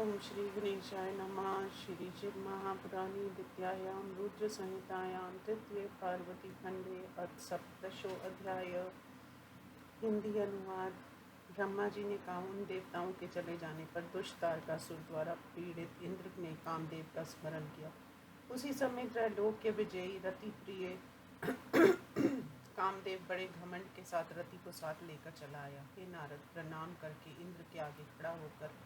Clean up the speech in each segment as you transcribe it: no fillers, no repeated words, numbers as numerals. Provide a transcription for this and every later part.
ओम श्री गणेशाय नमः। श्री महापुराणे विद्यायां रुद्र संहितायां तृतीय पार्वती खंडे अथ सप्तशो अध्याय। हिंदी अनुवाद। ब्रह्मा जी ने कहा, उन देवताओं के चले जाने पर दुष्ट तारकासुर द्वारा पीड़ित इंद्र ने कामदेव का स्मरण किया। उसी समय त्रैलोक के विजयी रति प्रिय कामदेव बड़े घमंड के साथ रति को साथ लेकर चला आया। हे नारद, प्रणाम करके इंद्र के आगे खड़ा होकर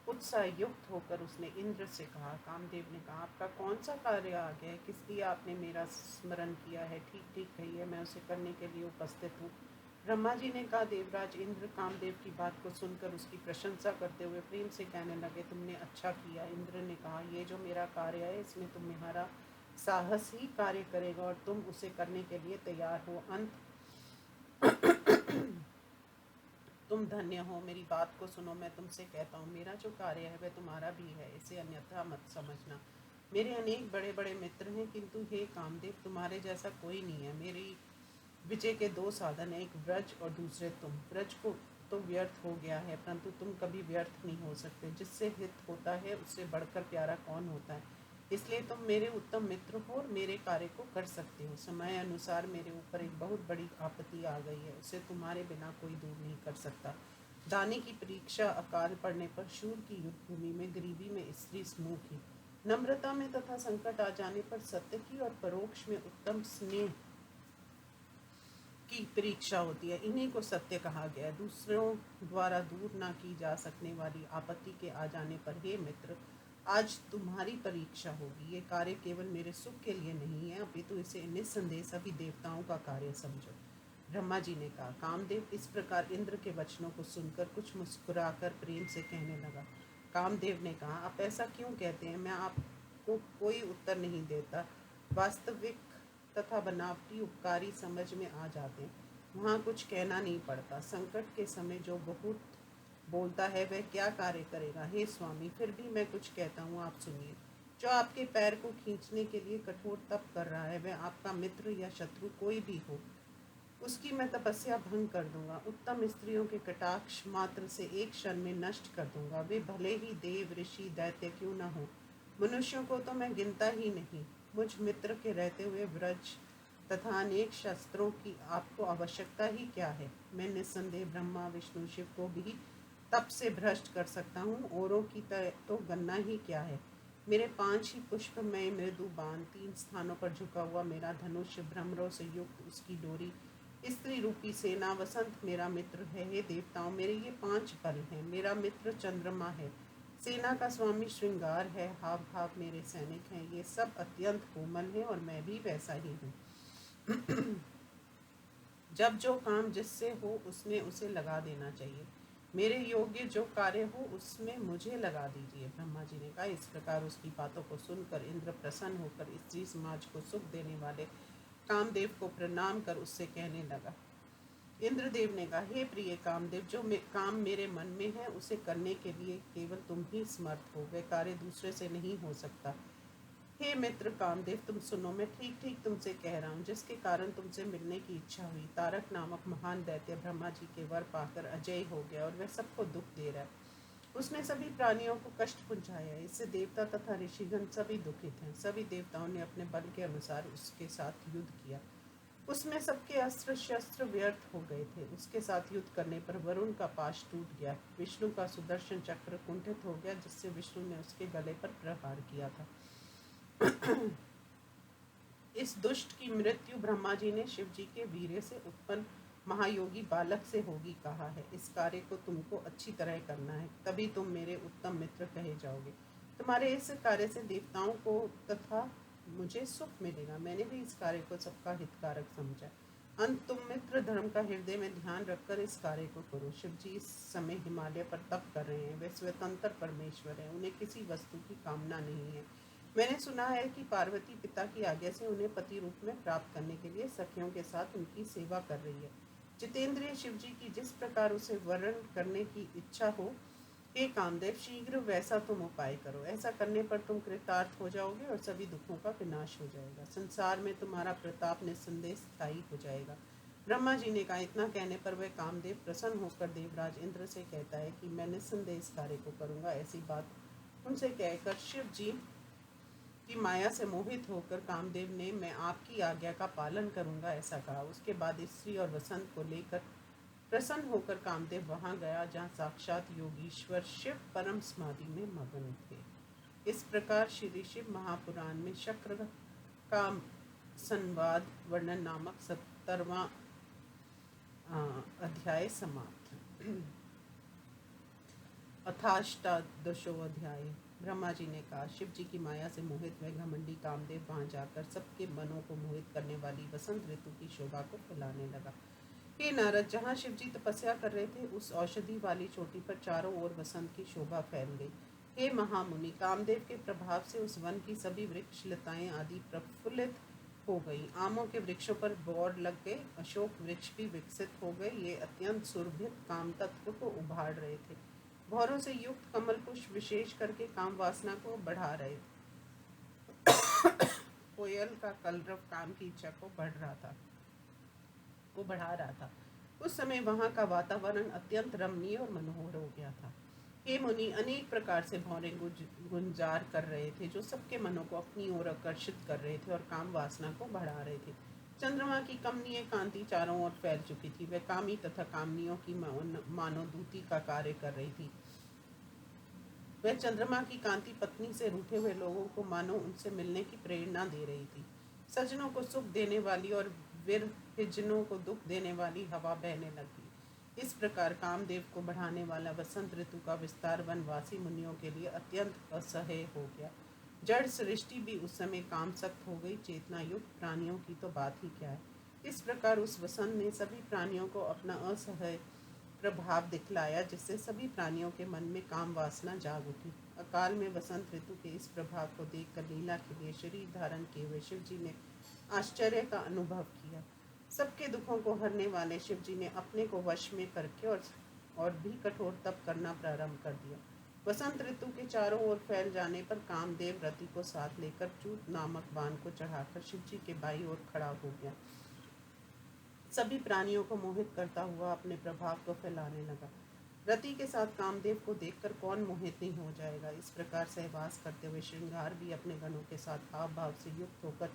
उत्साह युक्त होकर उसने इंद्र से कहा। कामदेव ने कहा, आपका कौन सा कार्य आ गया है? किस लिए आपने मेरा स्मरण किया है? ठीक ठीक कहिए, मैं उसे करने के लिए उपस्थित हूँ। ब्रह्मा जी ने कहा, देवराज इंद्र कामदेव की बात को सुनकर उसकी प्रशंसा करते हुए प्रेम से कहने लगे, तुमने अच्छा किया। इंद्र ने कहा, ये जो मेरा कार्य है इसमें तुम्हारा साहस ही कार्य करेगा और तुम उसे करने के लिए तैयार हो। अंत तुम धन्य हो। मेरी बात को सुनो, मैं तुमसे कहता हूँ, मेरा जो कार्य है वह तुम्हारा भी है, इसे अन्यथा मत समझना। मेरे अनेक बड़े बड़े मित्र हैं, किंतु हे कामदेव, तुम्हारे जैसा कोई नहीं है। मेरी विजय के दो साधन हैं, एक ब्रज और दूसरे तुम। ब्रज को तो व्यर्थ हो गया है, परंतु तुम कभी व्यर्थ नहीं हो सकते। जिससे हित होता है उससे बढ़कर प्यारा कौन होता है। इसलिए तुम मेरे उत्तम मित्र हो और मेरे कार्य को कर सकते हो। समय अनुसार मेरे ऊपर एक बहुत बड़ी आपत्ति आ गई है, उसे तुम्हारे बिना कोई दूर नहीं कर सकता। दानी की परीक्षा अकाल पड़ने पर शूर की युद्ध भूमि में, गरीबी में स्त्री समूह की, नम्रता में तथा संकट आ जाने पर सत्य की, और परोक्ष में उत्तम स्नेह की परीक्षा होती है। इन्हीं को सत्य कहा गया है। दूसरों द्वारा दूर ना की जा सकने वाली आपत्ति के आ जाने पर, हे मित्र, आज तुम्हारी परीक्षा होगी। ये कार्य केवल मेरे सुख के लिए नहीं है, अपितु इसे निस्संदेह सभी देवताओं का कार्य समझो। ब्रह्मा जी ने कहा। कामदेव इस प्रकार इंद्र के वचनों को सुनकर कुछ मुस्कुराकर प्रेम से कहने लगा। कामदेव ने कहा, आप ऐसा क्यों कहते हैं? मैं आपको कोई उत्तर नहीं देता। वास्तविक तथा बनावटी उपकारी समझ में आ जाते हैं, वहाँ कुछ कहना नहीं पड़ता। संकट के समय जो बहुत बोलता है वह क्या कार्य करेगा? हे स्वामी, फिर भी मैं कुछ कहता हूँ, आप सुनिए। जो आपके पैर को खींचने के लिए कठोर तप कर रहा है, वह आपका मित्र या शत्रु कोई भी हो, उसकी मैं तपस्या भंग कर दूंगा। उत्तम स्त्रियों के कटाक्ष मात्र से एक क्षण में नष्ट कर दूंगा। वे भले ही देव, ऋषि, दैत्य क्यों न हो। मनुष्यों को तो मैं गिनता ही नहीं। मुझ मित्र के रहते हुए व्रज तथा अनेक शस्त्रों की आपको आवश्यकता ही क्या है? मैं निस्संदेह ब्रह्मा, विष्णु, शिव को भी तप से भ्रष्ट कर सकता हूँ। औरों की तो गणना ही क्या है। मेरे 5 ही पुष्पमय मृदु बाण, 3 स्थानों पर झुका हुआ मेरा धनुष, भ्रमरों से युक्त उसकी डोरी, स्त्री रूपी सेना, वसंत मेरा मित्र है। हे देवताओं, मेरे ये 5 बल हैं। मेरा मित्र चंद्रमा है, सेना का स्वामी श्रृंगार है, हाव भाव मेरे सैनिक हैं। ये सब अत्यंत कोमल हैं और मैं भी वैसा ही हूँ। जब जो काम जिससे हो उसमें उसे लगा देना चाहिए। मेरे योग्य जो कार्य हो उसमें मुझे लगा दीजिए। ब्रह्मा जी ने कहा। इस प्रकार उसकी बातों को सुनकर इंद्र प्रसन्न होकर स्त्री समाज को सुख देने वाले कामदेव को प्रणाम कर उससे कहने लगा। इंद्रदेव ने कहा, हे प्रिय कामदेव, जो काम मेरे मन में है उसे करने के लिए केवल तुम ही समर्थ हो। वह कार्य दूसरे से नहीं हो सकता। हे मित्र कामदेव, तुम सुनो, मैं ठीक ठीक तुमसे कह रहा हूँ। जिसके कारण तुमसे मिलने की इच्छा हुई, तारक नामक महान दैत्य ब्रह्मा जी के वर पाकर अजय हो गया और वह सबको दुख दे रहा है। उसने सभी प्राणियों को कष्ट पहुंचाया है। इससे देवता तथा ऋषिगण सभी दुखित हैं। सभी देवताओं ने अपने बल के अनुसार उसके साथ युद्ध किया। उसमें सबके अस्त्र शस्त्र व्यर्थ हो गए थे। उसके साथ युद्ध करने पर वरुण का पाश टूट गया। विष्णु का सुदर्शन चक्र कुंठित हो गया, जिससे विष्णु ने उसके गले पर प्रहार किया था। इस दुष्ट की मृत्यु ब्रह्मा जी ने शिव जी के वीर्य से उत्पन्न महायोगी बालक से होगी कहा है। इस कार्य को तुमको अच्छी तरह करना है, तभी तुम मेरे उत्तम मित्र कहे जाओगे। तुम्हारे इस कार्य से देवताओं को तथा मुझे सुख मिलेगा। मैंने भी इस कार्य को सबका हितकारक समझा। अंत तुम मित्र धर्म का हृदय में ध्यान रखकर इस कार्य को करो। शिव जी इस समय हिमालय पर तप कर रहे हैं। वे स्वतंत्र परमेश्वर हैं, उन्हें किसी वस्तु की कामना नहीं है। मैंने सुना है कि पार्वती पिता की आज्ञा से उन्हें पति रूप में प्राप्त करने के लिए सखियों के साथ उनकी सेवा कर रही है। जितेंद्रिय शिव जी की जिस प्रकार उसे वर्ण करने की इच्छा हो, हे कामदेव, शीघ्र वैसा तुम उपाय करो। ऐसा करने पर तुम कृतार्थ हो जाओगे और सभी दुखों का विनाश हो जाएगा। संसार में तुम्हारा प्रताप निस्संदेह स्थायी हो जाएगा। ब्रह्मा जी ने कहा। इतना कहने पर वह कामदेव प्रसन्न होकर देवराज इंद्र से कहता है कि मैं निस्संदेह इस कार्य को करूंगा। ऐसी बात उनसे कहकर शिव जी की माया से मोहित होकर कामदेव ने मैं आपकी आज्ञा का पालन करूंगा ऐसा कहा। उसके बाद स्त्री और वसंत को लेकर प्रसन्न होकर कामदेव वहां गया जहां साक्षात योगीश्वर शिव परम समाधि में मगन थे। इस प्रकार श्री शिव महापुराण में शक्र का संवाद वर्णन नामक 70वां अध्याय समाप्त। अथाष्टादशो अध्याय। ब्रह्मा जी ने कहा, शिव जी की माया से मोहित व घमंडी कामदेव वहां जाकर सबके मनों को मोहित करने वाली वसंत ऋतु की शोभा को फैलाने लगा। हे नारद, जहाँ शिव जी तपस्या कर रहे थे उस औषधि वाली चोटी पर चारों ओर वसंत की शोभा फैल गई। हे महामुनि, कामदेव के प्रभाव से उस वन की सभी वृक्ष लताएं आदि प्रफुल्लित हो गई। आमों के वृक्षों पर बौर लग गए, अशोक वृक्ष भी विकसित हो गए। ये अत्यंत सुरभित काम तत्व को उभार रहे थे। भौरों से युक्त कमल पुष्प विशेष करके काम वासना को बढ़ा रहे थे। कोयल का कलरव काम की इच्छा को बढ़ा रहा था। उस समय वहां का वातावरण अत्यंत रमणीय और मनोहर हो गया था। हे मुनि, अनेक प्रकार से भौरे गुंजार कर रहे थे जो सबके मनों को अपनी ओर आकर्षित कर रहे थे और काम वासना को बढ़ा रहे थे। चंद्रमा की कमनीय कांति चारों ओर फैल चुकी थी। वह कामी तथा कामनियों की मानो दूती का कार्य कर रही थी। वह चंद्रमा की कांति पत्नी से रूठे हुए लोगों को मानो उनसे मिलने की प्रेरणा दे रही थी। सज्जनों को सुख देने वाली और विरहिजनों को दुख देने वाली हवा बहने लगी। इस प्रकार कामदेव को बढ़ाने वाला वसंत ऋतु का विस्तार वनवासी मुनियों के लिए अत्यंत असह्य हो गया। जड़ सृष्टि भी उस समय कामसक्त हो गई। चेतना युक्त प्राणियों की तो बात ही क्या है। इस प्रकार उस वसंत ने सभी प्राणियों को अपना असह्य प्रभाव दिखलाया, जिससे सभी प्राणियों के मन में काम वासना जाग उठी। अकाल में वसंत ऋतु के इस प्रभाव को देखकर लीला के लिए शरीर धारण किए हुए शिव जी ने आश्चर्य का अनुभव किया। सबके दुखों को हरने वाले शिव जी ने अपने को वश में करके और भी कठोर तप करना प्रारंभ कर दिया। वसंत ऋतु के चारों ओर फैल जाने पर कामदेव रति को साथ लेकर चूत नामक बाण को चढ़ाकर शिव जी के बाईं ओर खड़ा हो गया। सभी प्राणियों को मोहित करता हुआ अपने प्रभाव को फैलाने लगा। रति के साथ कामदेव को देखकर कौन मोहित नहीं हो जाएगा। इस प्रकार सहवास करते हुए श्रृंगार भी अपने गणों के साथ हाव भाव से युक्त होकर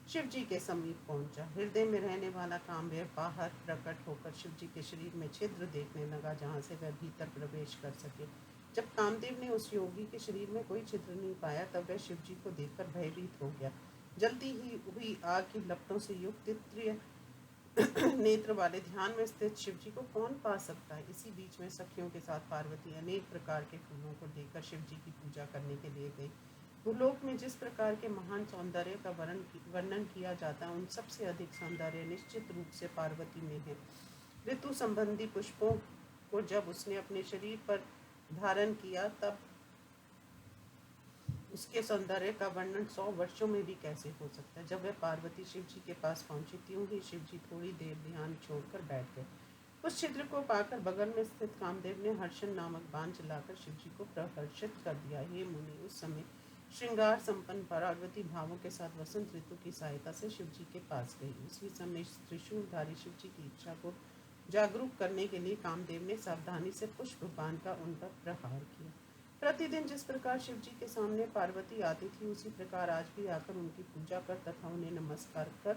शिव जी के समीप पहुंचा। हृदय में रहने वाला कामदेव बाहर प्रकट होकर शिव जी के शरीर में छिद्र देखने लगा, जहां से वह भीतर प्रवेश कर सके। जब कामदेव ने उस योगी के शरीर में कोई छिद्र नहीं पाया, तब वह शिव जी को देखकर भयभीत हो गया। जलती ही हुई आग की लपटों से युक्त तीव्र नेत्र वाले ध्यान में स्थित शिव जी को कौन पा सकता है। इसी बीच में सखियों के साथ पार्वती अनेक प्रकार के फूलों को लेकर शिव जी की पूजा करने के लिए गई। भूलोक में जिस प्रकार के महान सौंदर्य का वर्णन किया जाता है, उन सबसे अधिक सौंदर्य निश्चित रूप से पार्वती में है। ऋतु संबंधी पुष्पों को जब उसने अपने शरीर पर धारण किया, तब उसके सौंदर्य का वर्णन 100 वर्षों में भी कैसे हो सकता है। जब वह पार्वती शिव जी के पास पहुंची, त्यों ही शिव जी थोड़ी देर ध्यान छोड़कर बैठ गए। उस छिद्र को पाकर बगल में स्थित कामदेव ने हर्षण नामक बाण चलाकर शिव जी को प्रहर्षित कर दिया। हे मुनि, उस समय श्रृंगार संपन्न पार्वती भावों के साथ वसंत ऋतु की सहायता से शिव जी के पास गई। उसी समय त्रिशूलधारी शिव जी की इच्छा को जागरूक करने के लिए कामदेव ने सावधानी से पुष्प बाण का उन पर प्रहार किया। प्रतिदिन जिस प्रकार शिव जी के सामने पार्वती आती थी, उसी प्रकार आज भी आकर उनकी पूजा कर तथा उन्हें नमस्कार कर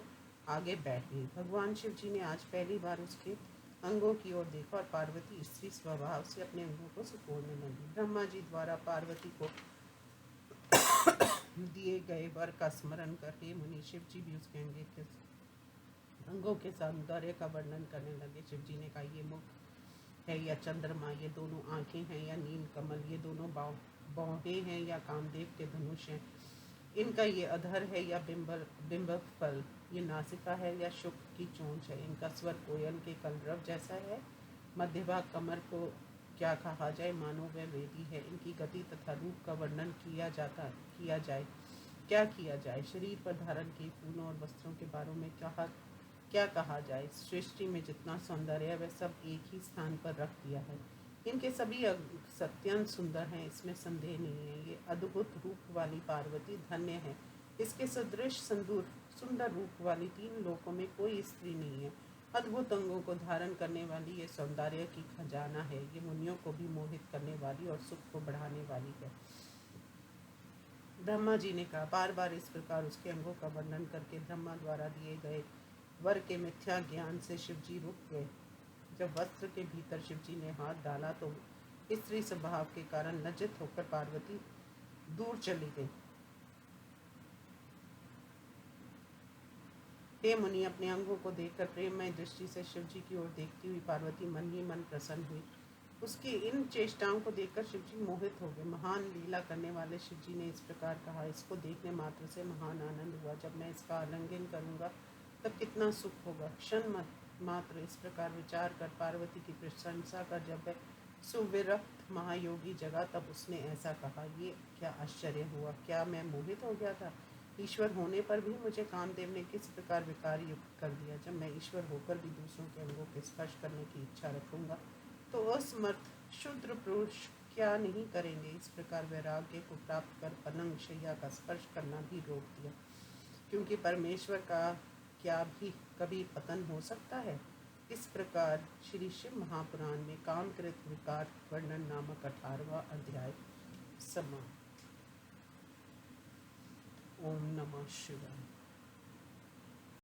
आगे बैठ गई। भगवान शिव जी ने आज पहली बार उसके अंगों की ओर देखा और पार्वती स्त्री स्वभाव से अपने अंगों को सिकोड़ने लगी। ब्रह्मा जी द्वारा पार्वती को दिए गए वर का स्मरण कर हे मुनि, शिव जी भी उसके अंगों के सौंदर्य का वर्णन करने लगे। शिव जी ने कहा, ये मुख है या चंद्रमा, ये दोनों आंखें हैं या नील कमल, ये दोनों बाहें हैं या कामदेव के धनुष हैं, इनका ये अधर है या बिंबक फल, ये नासिका है या शुक की चोंच है, इनका स्वर कोयल के कलरव जैसा है, मध्य भाग कमर को क्या कहा जाए, मानो वह वेदी है, इनकी गति तथा रूप का वर्णन किया जाए, शरीर पर धारण किए फूलों और वस्त्रों के बारे में क्या कहा जाए। सृष्टि में जितना सौंदर्य है वह सब एक ही स्थान पर रख दिया है। इनके सभी अत्यंत सुंदर हैं, इसमें संदेह नहीं है। ये अद्भुत रूप वाली पार्वती धन्य है। इसके सदृश सुंदर रूप वाली 3 लोकों में कोई स्त्री नहीं है। अद्भुत अंगों को धारण करने वाली ये सौंदर्य की खजाना है। ये मुनियों को भी मोहित करने वाली और सुख को बढ़ाने वाली है। ब्रह्मा जी ने कहा। बार बार इस प्रकार उसके अंगों का वर्णन करके ब्रह्मा द्वारा दिए गए वर के मिथ्या ज्ञान से शिवजी रुक गए। जब वस्त्र के भीतर शिवजी ने हाथ डाला तो स्त्री स्वभाव के कारण लज्जित होकर पार्वती दूर चली गई। हे मुनि, अपने अंगों को देखकर प्रेममय दृष्टि से शिवजी की ओर देखती हुई पार्वती मन ही मन प्रसन्न हुई। उसकी इन चेष्टाओं को देखकर शिवजी मोहित हो गए। महान लीला करने वाले शिवजी ने इस प्रकार कहा, इसको देखने मात्र से महान आनंद हुआ। जब मैं इसका आलिंगन करूंगा तब कितना सुख होगा। क्षण मात्र इस प्रकार विचार कर पार्वती की प्रशंसा कर जब वह सुविरक्त महायोगी जगा तब उसने ऐसा कहा, ये क्या आश्चर्य हुआ, क्या मैं मोहित हो गया था? ईश्वर होने पर भी मुझे कामदेव ने किस प्रकार विकार युक्त कर दिया। जब मैं ईश्वर होकर भी दूसरों के अंगों के स्पर्श करने की इच्छा रखूंगा तो असमर्थ क्षुद्र पुरुष क्या नहीं करेंगे। इस प्रकार वैराग्य को प्राप्त कर पलंग शैया का स्पर्श करना भी रोक दिया, क्योंकि परमेश्वर का क्या भी कभी पतन हो सकता है। इस प्रकार श्री शिव महापुराण में कामकृत विकार वर्णन नामक 18वां अध्याय समाप्त। ओम नमः शिवाय।